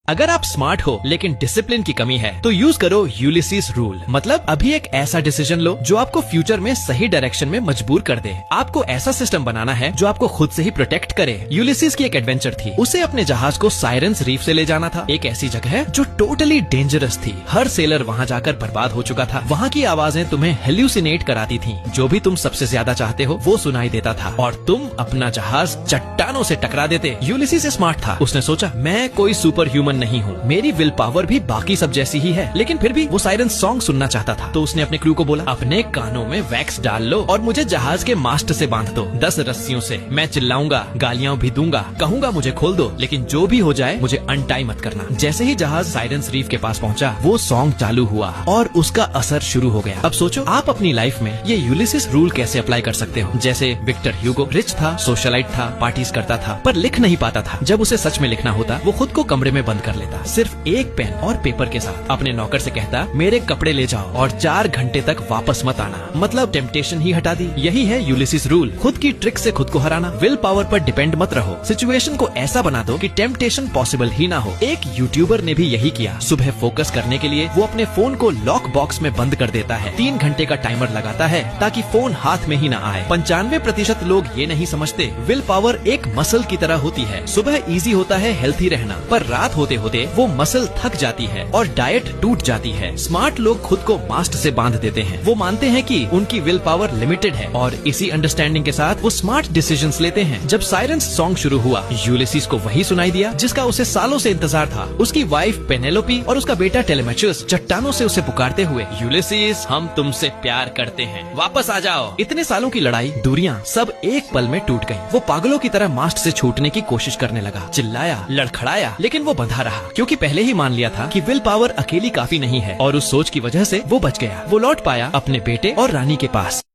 अगर आप स्मार्ट हो लेकिन डिसिप्लिन की कमी है तो यूज करो यूलिसीज रूल। मतलब अभी एक ऐसा डिसीजन लो जो आपको फ्यूचर में सही डायरेक्शन में मजबूर कर दे। आपको ऐसा सिस्टम बनाना है जो आपको खुद से ही प्रोटेक्ट करे। यूलिसीज की एक एडवेंचर थी, उसे अपने जहाज को साइरेंस रीफ से ले जाना था, एक ऐसी जगह है जो टोटली डेंजरस थी। हर सेलर वहाँ जाकर बर्बाद हो चुका था। वहाँ की आवाजें तुम्हें हेल्यूसिनेट कराती थी। जो भी तुम सबसे ज्यादा चाहते हो वो सुनाई देता था और तुम अपना जहाज चट्टानों से टकरा देते। यूलिसीज स्मार्ट था, उसने सोचा मैं कोई सुपर ह्यूमन नहीं हूँ, मेरी विल पावर भी बाकी सब जैसी ही है, लेकिन फिर भी वो साइरन सॉन्ग सुनना चाहता था। तो उसने अपने क्रू को बोला, अपने कानों में वैक्स डाल लो और मुझे जहाज के मास्ट से बांध दो 10 रस्सियों से। मैं चिल्लाऊंगा, गालियां भी दूंगा, कहूंगा मुझे खोल दो, लेकिन जो भी हो जाए मुझे अनटाई मत करना। जैसे ही जहाज साइरन्स रीफ के पास पहुंचा, वो सॉन्ग चालू हुआ और उसका असर शुरू हो गया। अब सोचो आप अपनी लाइफ में ये यूलिसिस रूल कैसे अप्लाई कर सकते हो। जैसे विक्टर ह्यूगो रिच था, सोशलाइट था, पार्टीज करता था, पर लिख नहीं पाता था। जब उसे सच में लिखना होता वो खुद को कमरे में बंद कर लेता, सिर्फ एक पेन और पेपर के साथ। अपने नौकर से कहता, मेरे कपड़े ले जाओ और 4 घंटे तक वापस मत आना। मतलब टेम्पटेशन ही हटा दी। यही है यूलिसिस रूल, खुद की ट्रिक से खुद को हराना। विल पावर पर डिपेंड मत रहो, सिचुएशन को ऐसा बना दो कि टेम्पटेशन पॉसिबल ही ना हो। एक यूट्यूबर ने भी यही किया। सुबह फोकस करने के लिए वो अपने फोन को लॉक बॉक्स में बंद कर देता है, 3 घंटे का टाइमर लगाता है ताकि फोन हाथ में ही ना आए। 95% लोग ये नहीं समझते विल पावर एक मसल की तरह होती है। सुबह इजी होता है हेल्थी रहना, पर रात होते होते वो मसल थक जाती है और डाइट टूट जाती है। स्मार्ट लोग खुद को मास्ट से बांध देते हैं। वो मानते हैं कि उनकी विल पावर लिमिटेड है और इसी अंडरस्टैंडिंग के साथ वो स्मार्ट डिसीजंस लेते हैं। जब साइरन्स सॉन्ग शुरू हुआ, यूलिसीज को वही सुनाई दिया जिसका उसे सालों से इंतजार था। उसकी वाइफ पेनेलोपी और उसका बेटा टेलेमेचस चट्टानों से उसे पुकारते हुए, यूलिसीज हम तुमसे प्यार करते हैं, वापस आ जाओ। इतने सालों की लड़ाई, दूरियां सब एक पल में टूट गयी। वो पागलों की तरह मास्ट से छूटने की कोशिश करने लगा, चिल्लाया, लड़खड़ाया, लेकिन वो बंधा रहा क्योंकि पहले ही मान लिया था कि विल पावर अकेली काफी नहीं है और उस सोच की वजह से वो बच गया। वो लौट पाया अपने बेटे और रानी के पास।